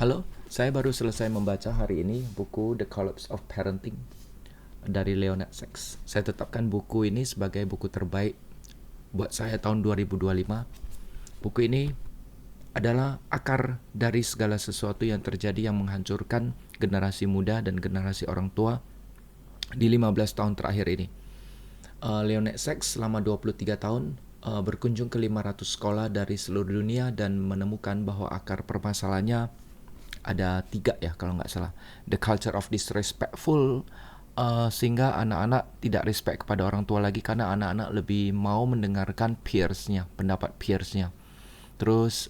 Halo, saya baru selesai membaca hari ini buku The Collapse of Parenting dari Leonard Sachs. Saya tetapkan buku ini sebagai buku terbaik buat saya tahun 2025. Buku ini adalah akar dari segala sesuatu yang terjadi yang menghancurkan generasi muda dan generasi orang tua di 15 tahun terakhir ini. Leonard Sachs selama 23 tahun berkunjung ke 500 sekolah dari seluruh dunia dan menemukan bahwa akar permasalahannya ada 3 ya kalau nggak salah. The culture of disrespectful, sehingga anak-anak tidak respect kepada orang tua lagi karena anak-anak lebih mau mendengarkan peersnya, pendapat peersnya. Terus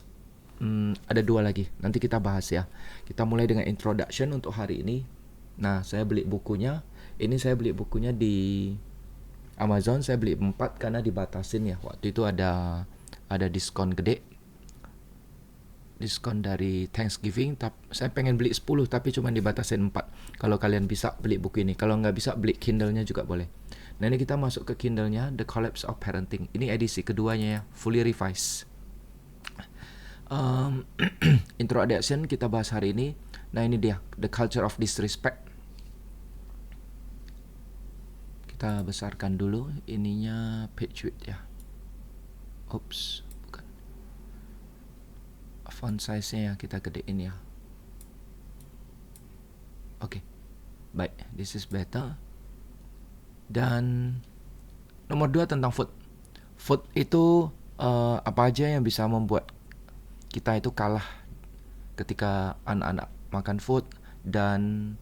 ada 2 lagi, nanti kita bahas ya. Kita mulai dengan introduction untuk hari ini. Nah, saya beli bukunya. Ini saya beli bukunya di Amazon. Saya beli 4 karena dibatasin ya. Waktu itu ada diskon gede, diskon dari Thanksgiving. Saya pengen beli 10 tapi cuma dibatasin 4. Kalau kalian bisa beli buku ini, kalau nggak bisa beli Kindle-nya juga boleh. Nah, ini kita masuk ke Kindle-nya, The Collapse of Parenting. Ini edisi keduanya ya, fully revised. Introduction kita bahas hari ini. Nah, ini dia, The Culture of Disrespect. Kita besarkan dulu ininya, page width ya. Oops, bukan. Font size-nya kita gedein ya. Oke, baik, this is better. Dan nomor 2 tentang food. Food itu apa aja yang bisa membuat kita itu kalah ketika anak-anak makan food, dan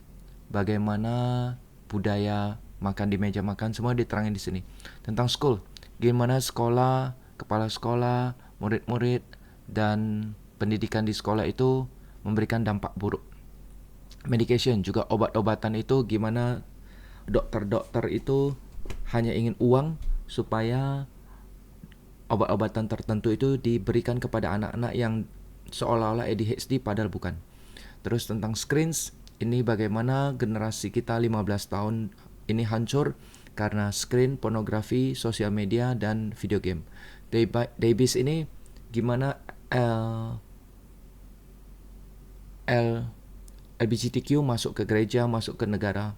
bagaimana budaya makan di meja makan, semua diterangin di sini. Tentang school, gimana sekolah, kepala sekolah, murid-murid, dan pendidikan di sekolah itu memberikan dampak buruk. Medication, juga obat-obatan itu gimana dokter-dokter itu hanya ingin uang supaya obat-obatan tertentu itu diberikan kepada anak-anak yang seolah-olah ADHD padahal bukan. Terus tentang screens, ini bagaimana generasi kita 15 tahun ini hancur karena screen, pornografi, sosial media, dan video game. Daybase ini gimana LGBTQ masuk ke gereja, masuk ke negara,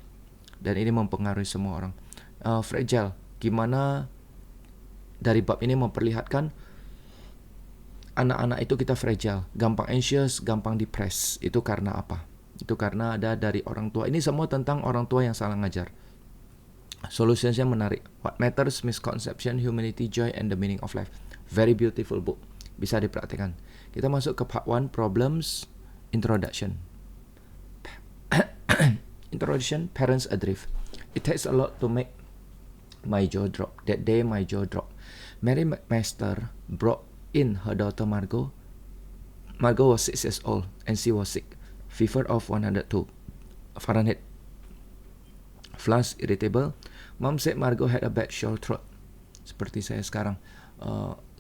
dan ini mempengaruhi semua orang. Fragile, gimana dari bab ini memperlihatkan anak-anak itu kita fragile, gampang anxious, gampang depressed. Itu karena apa? Itu karena ada dari orang tua. Ini semua tentang orang tua yang salah ngajar. Solusinya menarik. What Matters, Misconception, Humanity, Joy, and the Meaning of Life. Very beautiful book. Bisa dipraktikkan. Kita masuk ke part 1, Problems, Introduction. Introduction, Parents Adrift. It takes a lot to make my jaw drop. That day my jaw dropped. Mary McMaster brought in her daughter Margot. Margot was 6 years old and she was sick. Fever of 102 Fahrenheit. Flush, irritable. Mom said Margot had a bad sore throat. Seperti saya sekarang,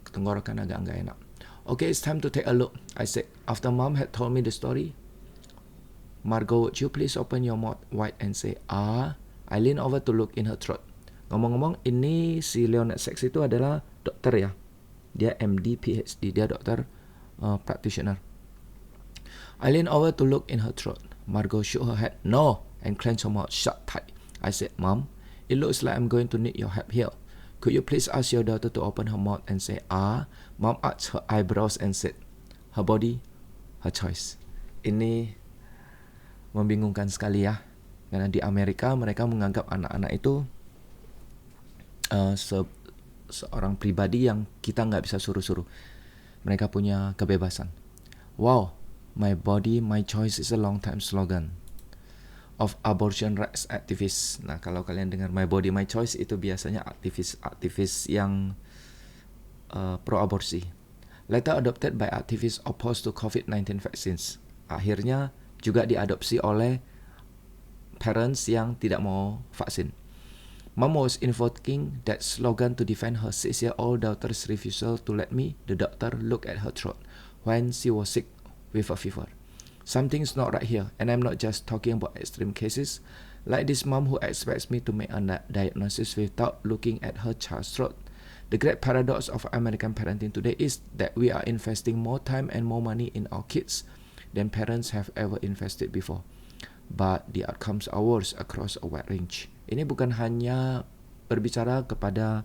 tenggorokan agak nggak enak. Okay, it's time to take a look, I said. After Mom had told me the story, Margot, would you please open your mouth wide and say, ah? I leaned over to look in her throat. Ngomong-ngomong, ini si Leonard Sachs itu adalah dokter ya. Dia MD, PhD, dia dokter practitioner. I leaned over to look in her throat. Margot shook her head, no, and clenched her mouth shut tight. I said, Mom, it looks like I'm going to need your help here. Could you please ask your daughter to open her mouth and say, ah? Mom arched her eyebrows and said, her body, her choice. Ini membingungkan sekali ya. Karena di Amerika mereka menganggap anak-anak itu seorang pribadi yang kita nggak bisa suruh-suruh. Mereka punya kebebasan. Wow, my body, my choice is a long time slogan of abortion rights activists. Nah, kalau kalian dengar my body, my choice, itu biasanya aktivis yang pro-aborsi. Later adopted by activists opposed to COVID-19 vaccines. Akhirnya juga diadopsi oleh parents yang tidak mau vaksin. Mom was invoking that slogan to defend her 6-year-old daughter's refusal to let me, the doctor, look at her throat when she was sick with a fever. Something's not right here, and I'm not just talking about extreme cases, like this mom who expects me to make a diagnosis without looking at her child's throat. The great paradox of American parenting today is that we are investing more time and more money in our kids than parents have ever invested before. But the outcomes are worse across a wide range. Ini bukan hanya berbicara kepada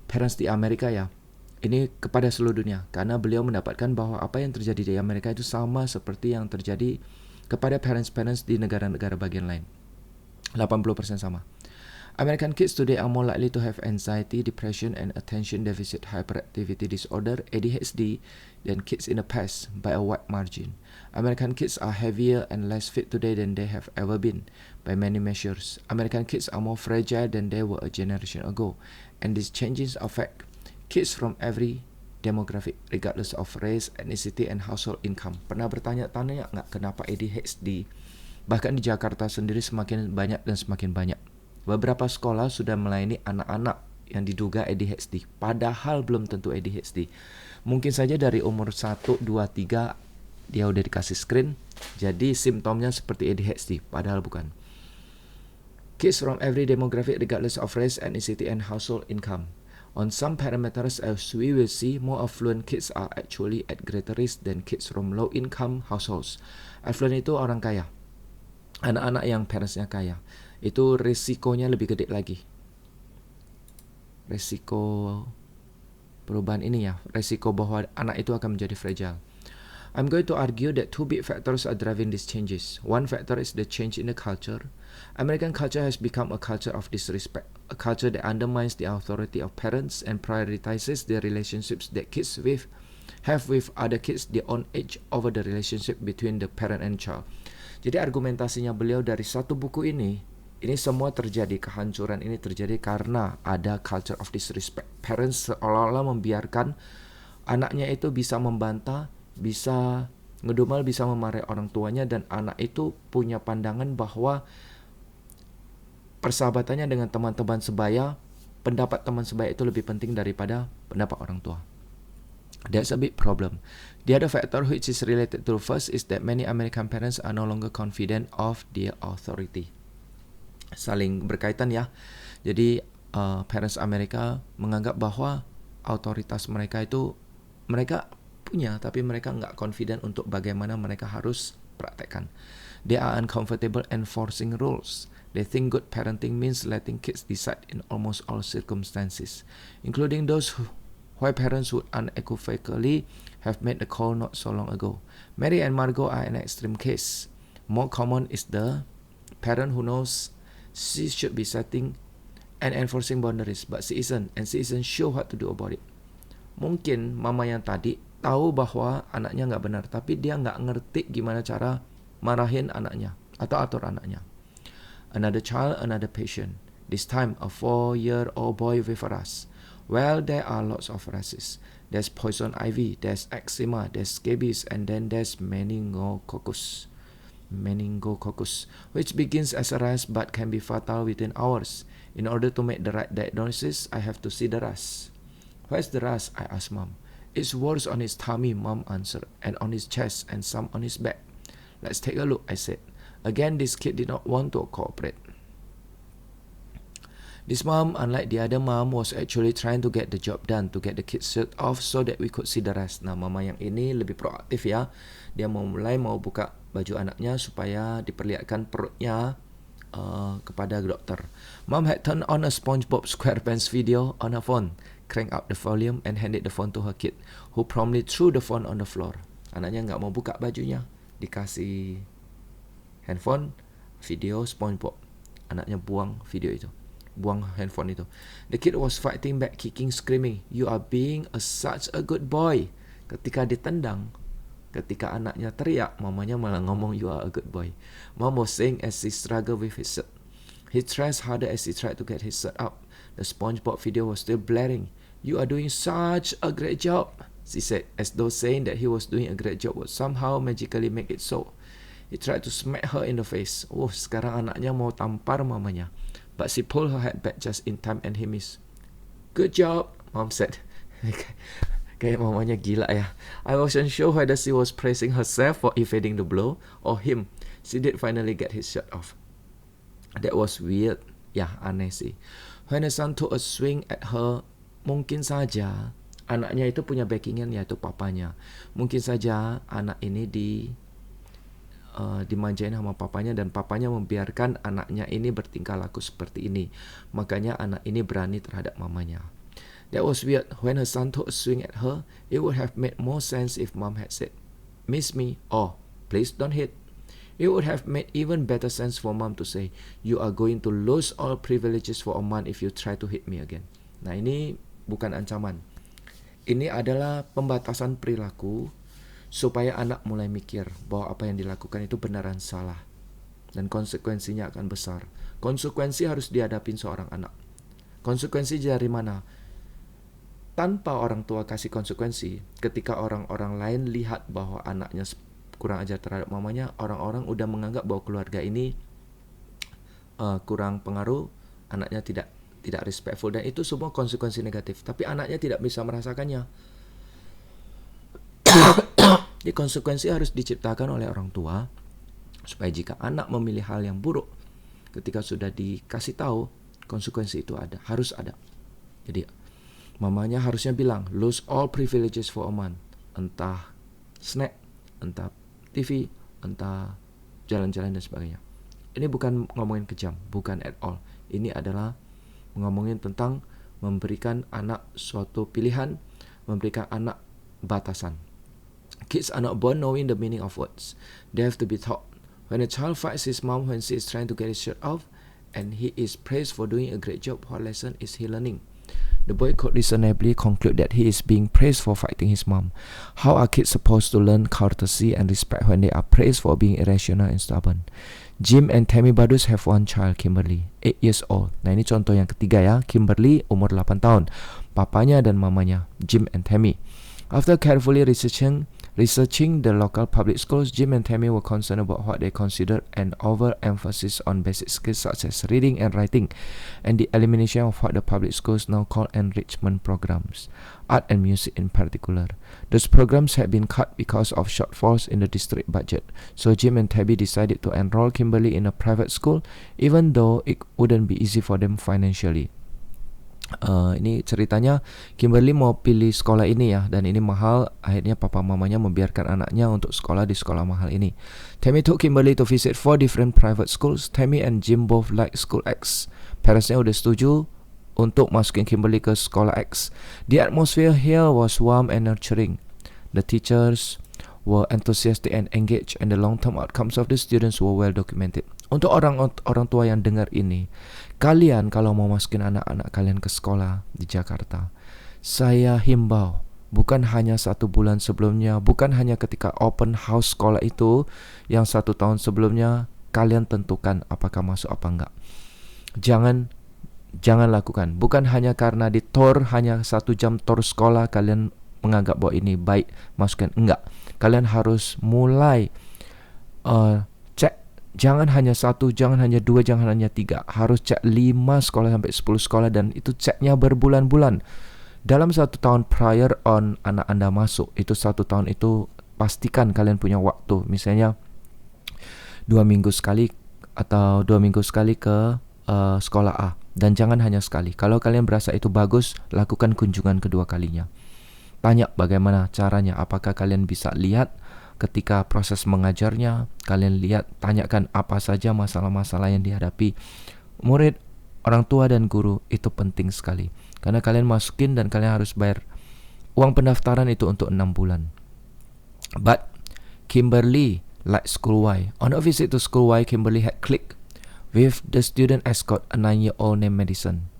parents di Amerika ya. Ini kepada seluruh dunia. Karena beliau mendapatkan bahwa apa yang terjadi di Amerika itu sama seperti yang terjadi kepada parents-parents di negara-negara bagian lain. 80% sama. American kids today are more likely to have anxiety, depression, and attention deficit hyperactivity disorder (ADHD) than kids in the past by a wide margin. American kids are heavier and less fit today than they have ever been by many measures. American kids are more fragile than they were a generation ago, and these changes affect kids from every demographic, regardless of race, ethnicity, and household income. Pernah bertanya-tanya nggak kenapa ADHD bahkan di Jakarta sendiri semakin banyak dan semakin banyak? Beberapa sekolah sudah melayani anak-anak yang diduga ADHD, padahal belum tentu ADHD. Mungkin saja dari umur 1, 2, 3 dia udah dikasih screen, jadi simptomnya seperti ADHD, padahal bukan. Kids from every demographic regardless of race, ethnicity, and household income. On some parameters, as we will see, more affluent kids are actually at greater risk than kids from low-income households. Affluent itu orang kaya. Anak-anak yang parentsnya kaya. Itu risikonya lebih gede lagi. Risiko perubahan ini ya, risiko bahwa anak itu akan menjadi fragile. I'm going to argue that two big factors are driving these changes. One factor is the change in the culture. American culture has become a culture of disrespect, a culture that undermines the authority of parents and prioritizes the relationships that kids have with other kids their own age over the relationship between the parent and child. Jadi argumentasinya beliau dari satu buku ini semua terjadi, kehancuran ini terjadi karena ada culture of disrespect. Parents seolah-olah membiarkan anaknya itu bisa membantah, bisa ngedumel, bisa memarahi orang tuanya, dan anak itu punya pandangan bahwa persahabatannya dengan teman-teman sebaya, pendapat teman sebaya itu lebih penting daripada pendapat orang tua. That's a big problem. The other factor which is related to the first is that many American parents are no longer confident of their authority. Saling berkaitan ya. Jadi parents Amerika menganggap bahwa autoritas mereka itu mereka punya, tapi mereka nggak confident untuk bagaimana mereka harus praktekkan. They are uncomfortable enforcing rules. They think good parenting means letting kids decide in almost all circumstances, including those where parents would unequivocally have made the call not so long ago. Mary and Margot are an extreme case. More common is the parent who knows she should be setting and enforcing boundaries, but she isn't, and she isn't sure what to do about it. Mungkin mama yang tadi tahu bahwa anaknya nggak benar, tapi dia nggak ngerti gimana cara marahin anaknya atau atur anaknya. Another child, another patient. This time a 4-year-old boy with a rash. Well, there are lots of rashes. There's poison ivy, there's eczema, there's scabies, and then there's meningococcus, which begins as a rash but can be fatal within hours. In order to make the right diagnosis, I have to see the rash. Where's the rash? I asked Mom. It's worse on his tummy, Mom answered, and on his chest, and some on his back. Let's take a look, I said. Again, this kid did not want to cooperate. This mom, unlike the other mom, was actually trying to get the job done, to get the kids shirt off so that we could see the rest. Nah, mama yang ini lebih proaktif ya. Dia mau buka baju anaknya supaya diperlihatkan perutnya kepada dokter. Mom had turned on a SpongeBob SquarePants video on her phone, cranked up the volume, and handed the phone to her kid, who promptly threw the phone on the floor. Anaknya nggak mau buka bajunya, dikasih handphone, video SpongeBob. Anaknya buang video itu. Buang handphone itu. The kid was fighting back, kicking, screaming, "You are being such a good boy." Ketika ditendang, ketika anaknya teriak, mamanya malah ngomong, "You are a good boy." Mom was saying as he struggled with his shirt. He tried harder as he tried to get his shirt up. The SpongeBob video was still blaring. "You are doing such a great job," she said, as though saying that he was doing a great job would somehow magically make it so. He tried to smack her in the face. Oh, sekarang anaknya mau tampar mamanya. But she pulled her head back just in time and he missed. "Good job," Mom said. Kayak mamanya gila ya. I wasn't sure whether she was praising herself for evading the blow or him. She did finally get his shirt off. That was weird. Ya, aneh sih. When her son took a swing at her, mungkin saja anaknya itu punya backingan, yaitu papanya. Mungkin saja anak ini dimanjain sama papanya, dan papanya membiarkan anaknya ini bertingkah laku seperti ini. Makanya anak ini berani terhadap mamanya. That was weird. When her son took a swing at her, it would have made more sense if mom had said, "Miss me," or "Please don't hit." It would have made even better sense for mom to say, "You are going to lose all privileges for a month if you try to hit me again." Nah, ini bukan ancaman. Ini adalah pembatasan perilaku supaya anak mulai mikir bahwa apa yang dilakukan itu benaran salah dan konsekuensinya akan besar. Konsekuensi harus dihadapin seorang anak. Konsekuensi dari mana? Tanpa orang tua kasih konsekuensi, ketika orang-orang lain lihat bahwa anaknya kurang ajar terhadap mamanya, orang-orang udah menganggap bahwa keluarga ini kurang pengaruh, anaknya tidak respectful, dan itu semua konsekuensi negatif. Tapi anaknya tidak bisa merasakannya. Jadi konsekuensi harus diciptakan oleh orang tua supaya jika anak memilih hal yang buruk, ketika sudah dikasih tahu, konsekuensi itu harus ada. Jadi mamanya harusnya bilang, lose all privileges for a month. Entah snack, entah TV, entah jalan-jalan dan sebagainya. Ini bukan ngomongin kejam, bukan at all. Ini adalah ngomongin tentang memberikan anak suatu pilihan, memberikan anak batasan. Kids are not born knowing the meaning of words. They have to be taught. When a child fights his mom when she is trying to get his shirt off, and he is praised for doing a great job, what lesson is he learning? The boy could reasonably conclude that he is being praised for fighting his mom. How are kids supposed to learn courtesy and respect when they are praised for being irrational and stubborn? Jim and Tammy Badus have one child, Kimberly, 8 years old. Nah, ini contoh yang ketiga ya. Kimberly umur 8 tahun. Papanya dan mamanya, Jim and Tammy. After carefully researching the local public schools, Jim and Tammy were concerned about what they considered an overemphasis on basic skills such as reading and writing, and the elimination of what the public schools now call enrichment programs, art and music in particular. Those programs had been cut because of shortfalls in the district budget, so Jim and Tammy decided to enroll Kimberly in a private school, even though it wouldn't be easy for them financially. Ini ceritanya Kimberly mau pilih sekolah ini ya, dan ini mahal. Akhirnya papa mamanya membiarkan anaknya untuk sekolah di sekolah mahal ini. Tammy took Kimberly to visit 4 different private schools. Tammy and Jim both like School X. Parentsnya udah setuju untuk masukin Kimberly ke sekolah X. The atmosphere here was warm and nurturing. The teachers were enthusiastic and engaged, and the long-term outcomes of the students were well documented. Untuk orang tua yang dengar ini, kalian kalau mau masukin anak-anak kalian ke sekolah di Jakarta, saya himbau, bukan hanya 1 bulan sebelumnya, bukan hanya ketika open house sekolah itu yang 1 tahun sebelumnya, kalian tentukan apakah masuk apa enggak. Jangan lakukan. Bukan hanya karena di tour, hanya 1 jam tour sekolah kalian menganggap bahwa ini baik, masukkan. Enggak. Kalian harus mulai cek. Jangan hanya 1, jangan hanya 2, jangan hanya 3. Harus cek 5 sekolah sampai 10 sekolah, dan itu ceknya berbulan-bulan. Dalam 1 tahun prior on anak Anda masuk, itu 1 tahun itu pastikan kalian punya waktu. Misalnya 2 minggu sekali atau 2 minggu sekali ke sekolah A. Dan jangan hanya sekali. Kalau kalian berasa itu bagus, lakukan kunjungan kedua kalinya. Tanya bagaimana caranya, apakah kalian bisa lihat ketika proses mengajarnya, kalian lihat, tanyakan apa saja masalah-masalah yang dihadapi murid, orang tua dan guru. Itu penting sekali, karena kalian masukin dan kalian harus bayar uang pendaftaran itu untuk 6 bulan. But Kimberly liked School Y. On a visit to School Y, Kimberly had clicked with the student escort, a 9-year-old named Madison.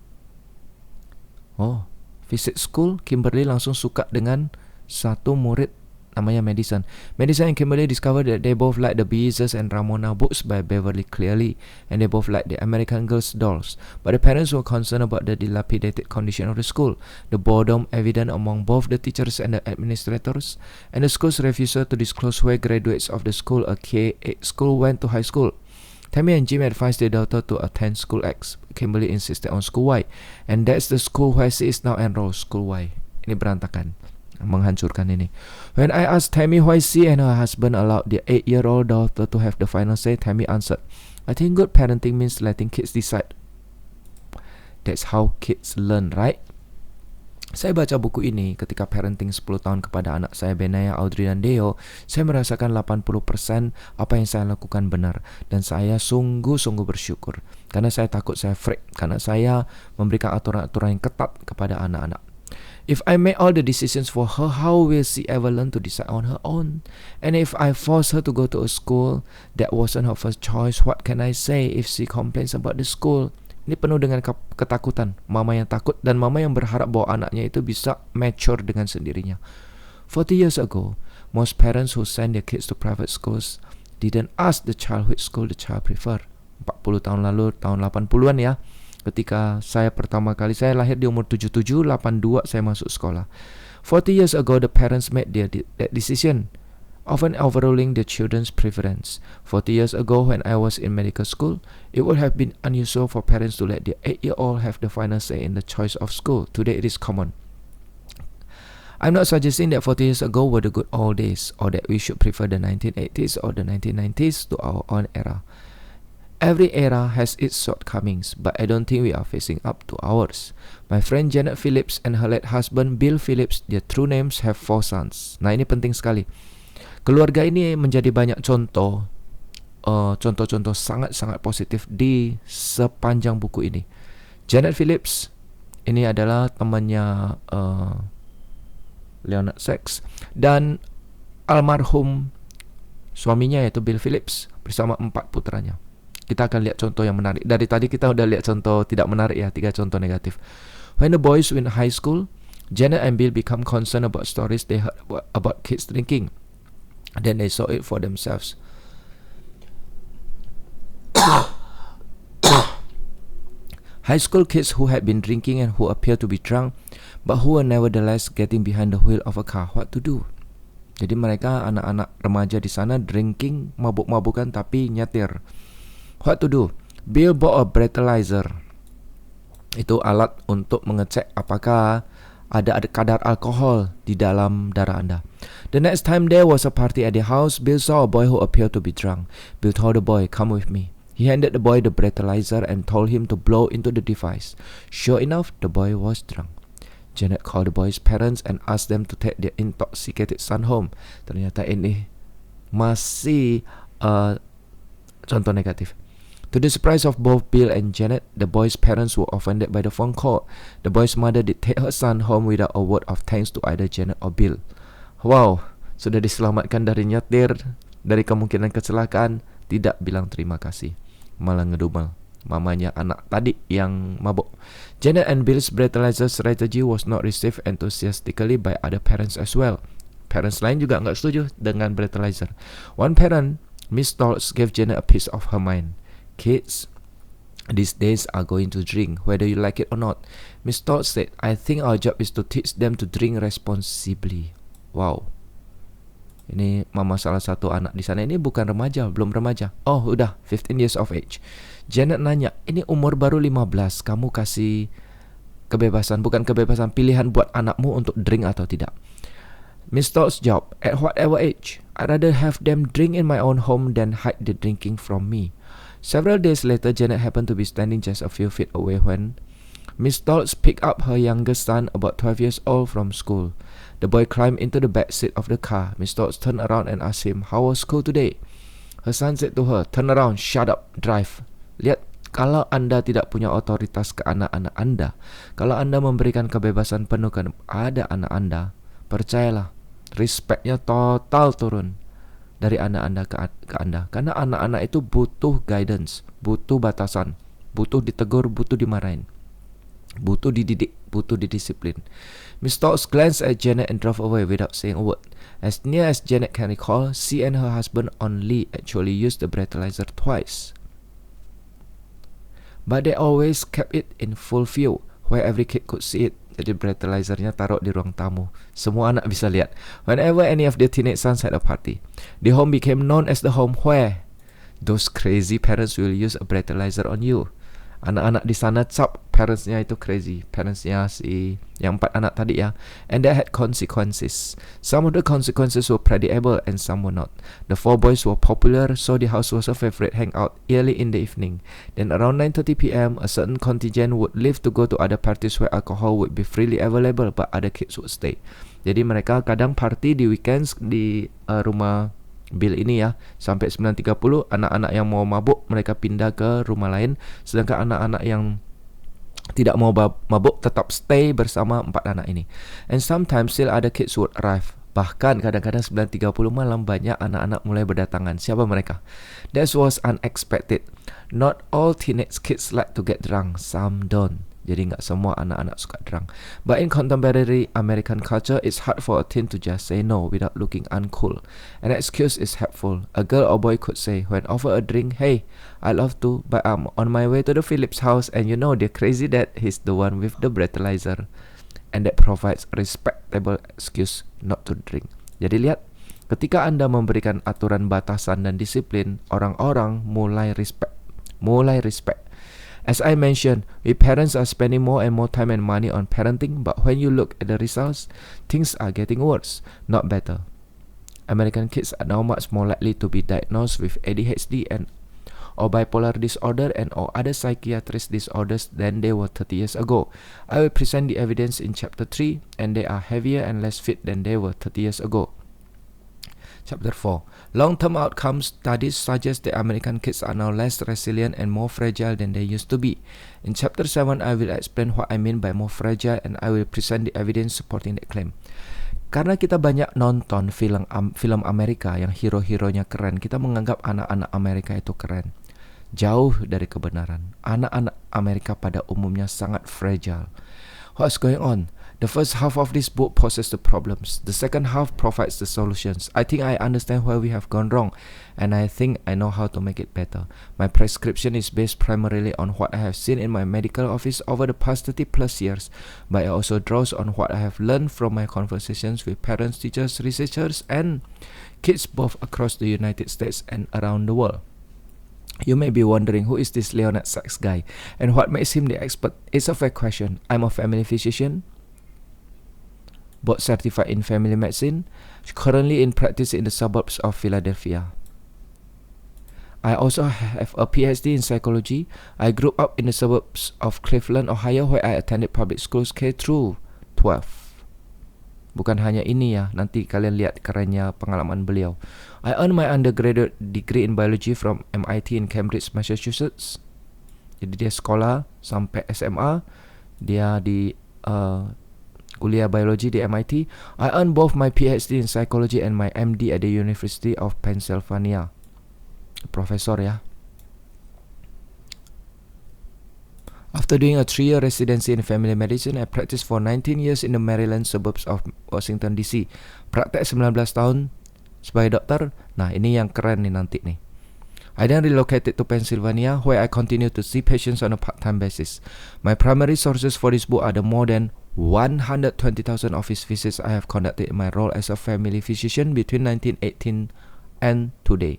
Visit school, Kimberly langsung suka dengan satu murid namanya Madison. Madison and Kimberly discovered that they both like the Beezus and Ramona books by Beverly Cleary, and they both like the American Girls dolls. But the parents were concerned about the dilapidated condition of the school, the boredom evident among both the teachers and the administrators, and the school's refusal to disclose where graduates of the school, a K-8 school, went to high school. Tammy and Jim advised their daughter to attend School X. Kimberly insisted on School Y, and that's the school where she is now enrolled, School Y. Ini berantakan, menghancurkan ini. When I asked Tammy why she and her husband allowed their 8-year-old daughter to have the final say, Tammy answered, "I think good parenting means letting kids decide." That's how kids learn, right? Saya baca buku ini ketika parenting 10 tahun kepada anak saya Benaya, Audrey dan Deo. Saya merasakan 80% apa yang saya lakukan benar. Dan saya sungguh-sungguh bersyukur. Karena saya takut saya freak. Karena saya memberikan aturan-aturan yang ketat kepada anak-anak. If I make all the decisions for her, how will she ever learn to decide on her own? And if I force her to go to a school that wasn't her first choice, what can I say if she complains about the school? Ini penuh dengan ketakutan. Mama yang takut dan mama yang berharap bahwa anaknya itu bisa mature dengan sendirinya. 40 years ago, most parents who send their kids to private schools didn't ask the child which school the child prefer. 40 tahun lalu, tahun 80-an ya. Ketika saya pertama kali, saya lahir di umur 77, 82 saya masuk sekolah. 40 years ago, the parents made that decision, often overruling the children's preference. 40 years ago, when I was in medical school, it would have been unusual for parents to let their 8-year-old have the final say in the choice of school. Today, it is common. I'm not suggesting that 40 years ago were the good old days, or that we should prefer the 1980s or the 1990s to our own era. Every era has its shortcomings, but I don't think we are facing up to ours. My friend Janet Phillips and her late husband Bill Phillips, their true names, have 4 sons. Nah, ini penting sekali. Keluarga ini menjadi banyak contoh-contoh sangat-sangat positif di sepanjang buku ini. Janet Phillips ini adalah temannya Leonard Sachs, dan almarhum suaminya yaitu Bill Phillips bersama 4 putranya. Kita akan lihat contoh yang menarik. Dari tadi kita udah lihat contoh tidak menarik ya, 3 contoh negatif. When the boys were in high school, Janet and Bill become concerned about stories they heard about kids drinking. Then they saw it for themselves. High school kids who had been drinking and who appeared to be drunk, but who were nevertheless getting behind the wheel of a car. What to do? Jadi mereka anak-anak remaja di sana drinking, mabuk-mabukan tapi nyetir. What to do? Bill bought a breathalyzer. Itu alat untuk mengecek apakah ada kadar alkohol di dalam darah Anda. The next time there was a party at the house, Bill saw a boy who appeared to be drunk. Bill told the boy, "Come with me." He handed the boy the breathalyzer and told him to blow into the device. Sure enough, the boy was drunk. Janet called the boy's parents and asked them to take their intoxicated son home. Ternyata ini masih contoh negatif. To the surprise of both Bill and Janet, the boy's parents were offended by the phone call. The boy's mother did take her son home without a word of thanks to either Janet or Bill. Wow, sudah diselamatkan dari nyetir, dari kemungkinan kecelakaan, tidak bilang terima kasih, malah ngedumel mamanya anak tadi yang mabuk. Janet and Bill's breathalyzer strategy was not received enthusiastically by other parents as well. Parents lain juga nggak setuju dengan breathalyzer. One parent, Miss Stoltz, gave Janet a piece of her mind. Kids these days are going to drink, whether you like it or not. Miss Stoltz said, "I think our job is to teach them to drink responsibly." Wow. Ini mama salah satu anak di sana. Ini bukan remaja, belum remaja. Oh, udah 15 years of age. Janet nanya, "Ini umur baru 15, kamu kasih kebebasan, bukan kebebasan, pilihan buat anakmu untuk drink atau tidak?" Miss Stoltz jawab, "At whatever age, I'd rather have them drink in my own home than hide the drinking from me." Several days later, Janet happened to be standing just a few feet away when Miss Stoltz picked up her youngest son, about 12 years old, from school. The boy climbed into the back seat of the car. Miss Stoltz turned around and asked him, "How was school today?" Her son said to her, "Turn around, shut up, drive." Lihat, kalau Anda tidak punya otoritas ke anak-anak Anda, kalau Anda memberikan kebebasan penuh kepada anak Anda, percayalah, respectnya total turun dari anak Anda ke Anda. Karena anak-anak itu butuh guidance, butuh batasan, butuh ditegur, butuh dimarahin, butuh dididik, butuh didisiplin. Miss Stoltz glanced at Janet and drove away without saying a word. As near as Janet can recall, she and her husband only actually used the breathalyzer twice. But they always kept it in full view, where every kid could see it. Jadi breathalyzernya taruh di ruang tamu, semua anak bisa lihat. Whenever any of their teenage sons had a party, the home became known as the home where those crazy parents will use a breathalyzer on you. Anak-anak di sana cap parentsnya itu crazy. Parentsnya si yang 4 anak tadi ya. And that had consequences. Some of the consequences were predictable and some were not. The 4 boys were popular, so the house was a favorite hangout early in the evening. Then around 9:30 p.m., a certain contingent would leave to go to other parties where alcohol would be freely available, but other kids would stay. Jadi mereka kadang party di weekends di rumah Bill ini ya, sampai 9.30 anak-anak yang mau mabuk mereka pindah ke rumah lain, sedangkan anak-anak yang tidak mau mabuk tetap stay bersama 4 anak ini. And sometimes still other kids would arrive. Bahkan kadang-kadang 9.30 malam banyak anak-anak mulai berdatangan. Siapa mereka? That was unexpected. Not all teenage kids like to get drunk, some don't. Jadi nggak semua anak-anak suka drunk. But in contemporary American culture, it's hard for a teen to just say no without looking uncool. An excuse is helpful. A girl or boy could say, when offered a drink, "Hey, I love to, but I'm on my way to the Phillips house, and you know the crazy dad, he's the one with the breathalyzer." And that provides a respectable excuse not to drink. Jadi lihat, ketika Anda memberikan aturan batasan dan disiplin, orang-orang mulai respect. As I mentioned, we parents are spending more and more time and money on parenting, but when you look at the results, things are getting worse, not better. American kids are now much more likely to be diagnosed with ADHD or bipolar disorder and or other psychiatric disorders than they were 30 years ago. I will present the evidence in chapter 3, and they are heavier and less fit than they were 30 years ago. Chapter 4. Long-term outcomes studies suggest that American kids are now less resilient and more fragile than they used to be. In Chapter 7, I will explain what I mean by more fragile, and I will present the evidence supporting that claim. Karena kita banyak nonton film Amerika yang hero-heronya keren, kita menganggap anak-anak Amerika itu keren. Jauh dari kebenaran. Anak-anak Amerika pada umumnya sangat fragile. What's going on? The first half of this book poses the problems. The second half provides the solutions. I think I understand where we have gone wrong, and I think I know how to make it better. My prescription is based primarily on what I have seen in my medical office over the past 30 plus years, but it also draws on what I have learned from my conversations with parents, teachers, researchers, and kids both across the United States and around the world. You may be wondering, who is this Leonard Sachs guy, and what makes him the expert? It's a fair question. I'm a family physician, board certified in family medicine, currently in practice in the suburbs of Philadelphia. I also have a PhD in psychology. I grew up in the suburbs of Cleveland, Ohio, where I attended public schools K through 12. Bukan hanya ini ya, nanti kalian lihat kerennya pengalaman beliau. I earned my undergraduate degree in biology from MIT in Cambridge, Massachusetts. Jadi dia sekolah sampai SMA, dia di kuliah biologi di MIT. I earned both my PhD in psychology and my MD at the University of Pennsylvania. Profesor ya. After doing a 3-year residency in family medicine, I practiced for 19 years in the Maryland suburbs of Washington DC. Praktek 19 tahun sebagai dokter. Nah, ini yang keren nih nanti nih. I then relocated to Pennsylvania, where I continue to see patients on a part-time basis. My primary sources for this book are the more than 120,000 office visits I have conducted in my role as a family physician between 1918 and today.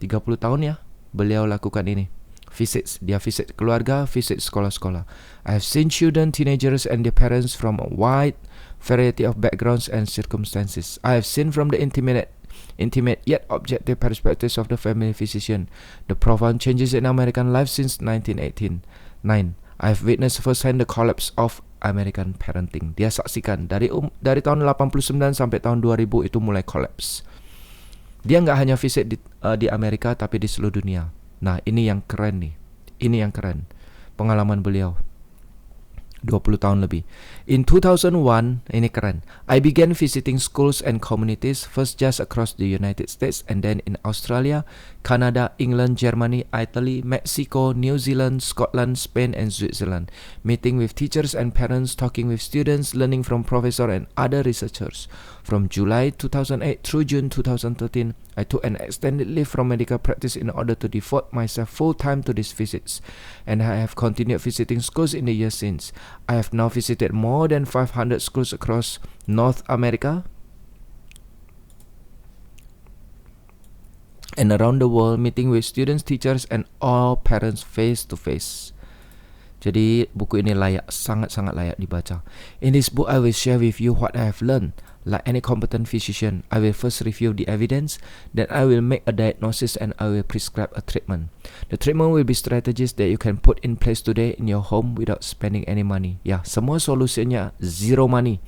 30 tahun ya beliau lakukan ini. Visits, dia visit keluarga, visit sekolah-sekolah. I have seen children, teenagers and their parents from a wide variety of backgrounds and circumstances. I have seen from the intimate yet objective perspectives of the family physician the profound changes in American life since 1918. 9. I have witnessed firsthand the collapse of American parenting. Dia saksikan dari tahun 89 sampai tahun 2000 itu mulai collapse. Dia nggak hanya visit di Amerika tapi di seluruh dunia. Nah, ini yang keren nih. Ini yang keren. Pengalaman beliau 20 tahun lebih. In 2001, ini keren. I began visiting schools and communities, first just across the United States and then in Australia, Canada, England, Germany, Italy, Mexico, New Zealand, Scotland, Spain, and Switzerland. Meeting with teachers and parents, talking with students, learning from professors and other researchers. From July 2008 through June 2013, I took an extended leave from medical practice in order to devote myself full-time to these visits. And I have continued visiting schools in the years since. I have now visited more than 500 schools across North America and around the world, meeting with students, teachers, and all parents face to face. Jadi buku ini layak, sangat-sangat layak dibaca. In this book, I will share with you what I have learned. Like any competent physician, I will first review the evidence, then I will make a diagnosis and I will prescribe a treatment. The treatment will be strategies that you can put in place today in your home without spending any money. Ya, semua solusinya zero money.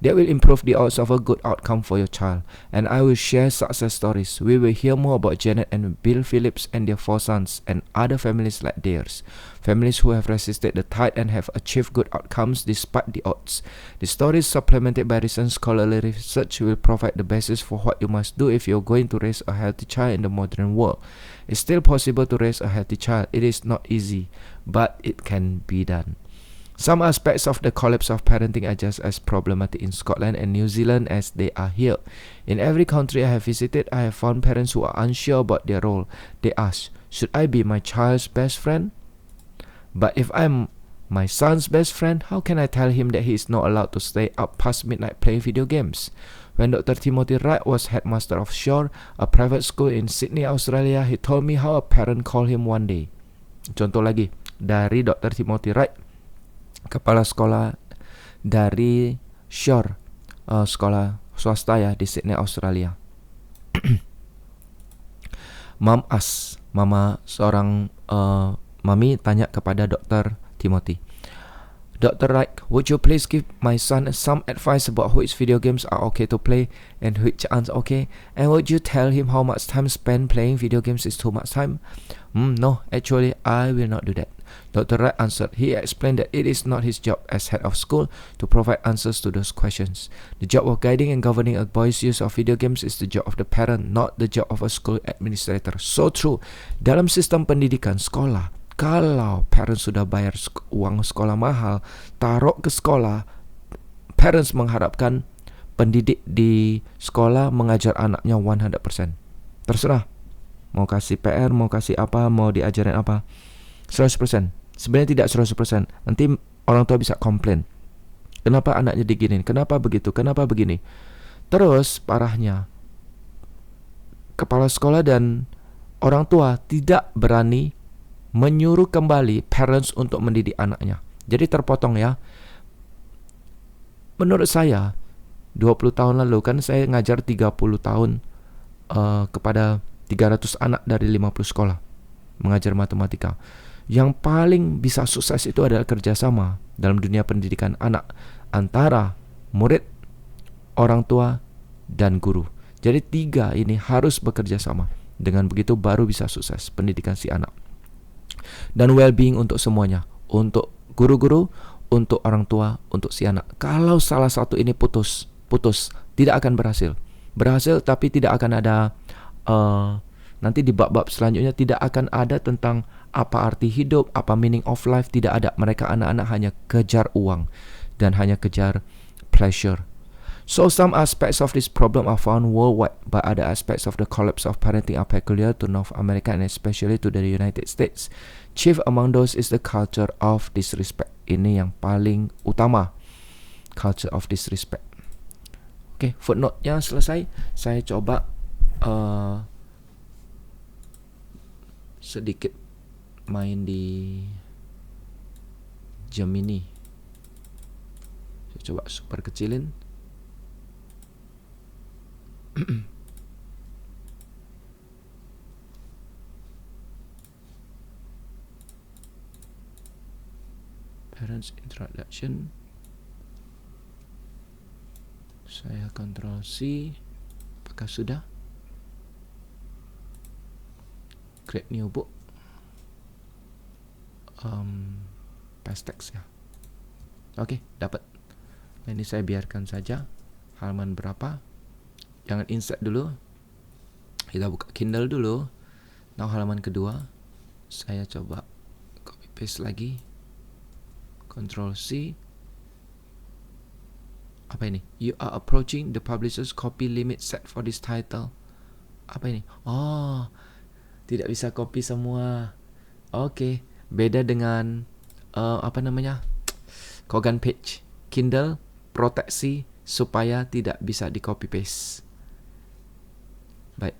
That will improve the odds of a good outcome for your child. And I will share success stories. We will hear more about Janet and Bill Phillips and their 4 sons and other families like theirs. Families who have resisted the tide and have achieved good outcomes despite the odds. The stories supplemented by recent scholarly research will provide the basis for what you must do if you're going to raise a healthy child in the modern world. It's still possible to raise a healthy child. It is not easy, but it can be done. Some aspects of the collapse of parenting are just as problematic in Scotland and New Zealand as they are here. In every country I have visited, I have found parents who are unsure about their role. They ask, should I be my child's best friend? But if I'm my son's best friend, how can I tell him that he is not allowed to stay up past midnight playing video games? When Dr. Timothy Wright was headmaster of Shore, a private school in Sydney, Australia, he told me how a parent called him one day. Contoh lagi dari Dr. Timothy Wright, kepala sekolah dari Shore, sekolah swasta ya di Sydney, Australia. Mama seorang Mami tanya kepada Dr. Timothy, Dr. Wright, would you please give my son some advice about which video games are okay to play and which aren't okay? And would you tell him how much time spent playing video games is too much time? No, actually, I will not do that. Dr. Wright answered. He explained that it is not his job as head of school to provide answers to those questions. The job of guiding and governing a boy's use of video games is the job of the parent, not the job of a school administrator. So true. Dalam sistem pendidikan sekolah, kalau parents sudah bayar uang sekolah mahal, taruh ke sekolah, parents mengharapkan pendidik di sekolah mengajar anaknya 100%. Terserah. Mau kasih PR, mau kasih apa, mau diajarin apa. 100%. Sebenarnya tidak 100%. Nanti orang tua bisa komplain. Kenapa anaknya diginin? Kenapa begitu? Kenapa begini? Terus parahnya, kepala sekolah dan orang tua tidak berani menyuruh kembali parents untuk mendidik anaknya. Jadi terpotong ya. Menurut saya 20 tahun lalu kan saya ngajar 30 tahun kepada 300 anak dari 50 sekolah mengajar matematika. Yang paling bisa sukses itu adalah kerjasama dalam dunia pendidikan anak antara murid, orang tua, dan guru. Jadi 3 ini harus bekerja sama. Dengan begitu baru bisa sukses pendidikan si anak. Dan well-being untuk semuanya, untuk guru-guru, untuk orang tua, untuk si anak. Kalau salah satu ini putus, tidak akan berhasil. Berhasil tapi tidak akan ada nanti di bab-bab selanjutnya tidak akan ada tentang apa arti hidup, apa meaning of life, tidak ada. Mereka anak-anak hanya kejar uang dan hanya kejar pleasure. So some aspects of this problem are found worldwide, but other aspects of the collapse of parenting are peculiar to North America and especially to the United States. Chief among those is the culture of disrespect. Ini yang paling utama, culture of disrespect. Oke, footnote-nya selesai. Saya coba sedikit main di Gemini. Saya coba super kecilin. Parents introduction. Saya Ctrl C. Apakah sudah? Create new book. Past text ya. Oke, dapat. Nah, ini saya biarkan saja. Halaman berapa? Jangan insert dulu. Kita buka Kindle dulu. Nah, halaman kedua. Saya coba copy paste lagi. Ctrl C. Apa ini? You are approaching the publisher's copy limit set for this title. Apa ini? Oh, tidak bisa copy semua. Oke, beda dengan Kogan Page. Kindle proteksi supaya tidak bisa di copy paste. Baik.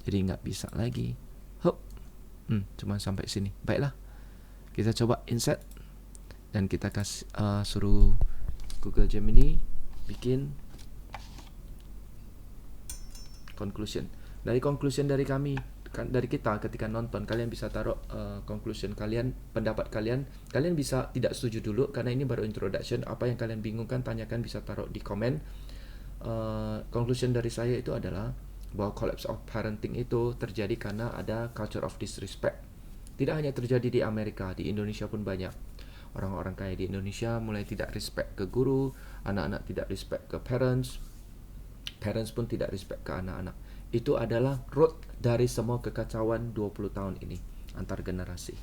Jadi nggak bisa lagi. Cuma sampai sini. Baiklah. Kita coba insert dan kita suruh Google Gemini bikin conclusion. Dari conclusion dari kami, dari kita ketika nonton, kalian bisa taruh conclusion kalian, pendapat kalian. Kalian bisa tidak setuju dulu karena ini baru introduction. Apa yang kalian bingungkan, tanyakan, bisa taruh di komen. Conclusion dari saya itu adalah bahwa collapse of parenting itu terjadi karena ada culture of disrespect. Tidak hanya terjadi di Amerika, di Indonesia pun banyak. Orang-orang kaya di Indonesia mulai tidak respect ke guru, anak-anak tidak respect ke parents, parents pun tidak respect ke anak-anak. Itu adalah root dari semua kekacauan 20 tahun ini antar generasi.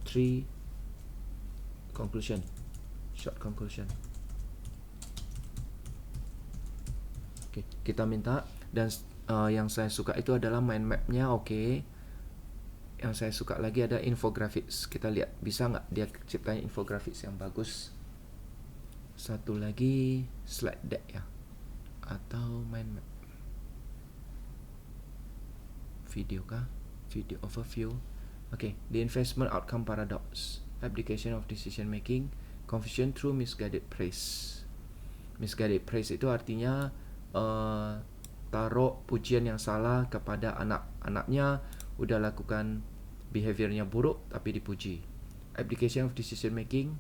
Three conclusion, short conclusion. Okay, kita minta, dan yang saya suka itu adalah mind map-nya. Oke. Yang saya suka lagi ada infographics. Kita lihat bisa nggak dia ciptain infographics yang bagus. Satu lagi slide deck ya, atau mind map. Video kah? Video overview. Okay, the investment outcome paradox, abdication of decision making, confusion through misguided praise. Misguided praise itu artinya taruh pujian yang salah kepada anak-anaknya, udah lakukan behaviornya buruk tapi dipuji. Abdication of decision making,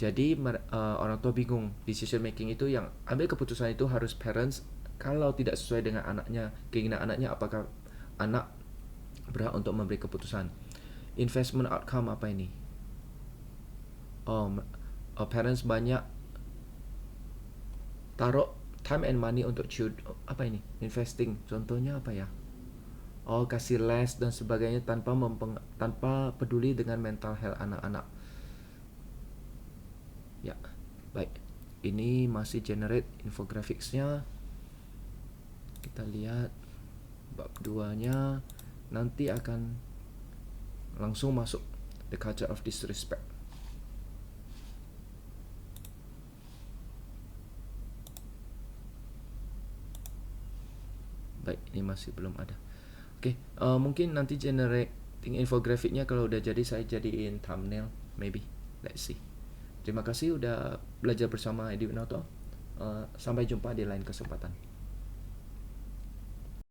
jadi orang tua bingung, decision making itu yang ambil keputusan itu harus parents. Kalau tidak sesuai dengan anaknya, keinginan anaknya, apakah anak berhak untuk memberi keputusan. Investment outcome apa ini? Parents banyak taruh time and money untuk apa ini? Investing. Contohnya apa ya? Kasih les dan sebagainya tanpa peduli dengan mental health anak-anak. Ya, baik. Ini masih generate infographics-nya. Kita lihat bab 2-nya. Nanti akan langsung masuk the culture of disrespect. Baik, ini masih belum ada. Oke, mungkin nanti generating infografiknya kalau udah jadi saya jadiin thumbnail, maybe. Let's see. Terima kasih udah belajar bersama Edi Winoto. Sampai jumpa di lain kesempatan.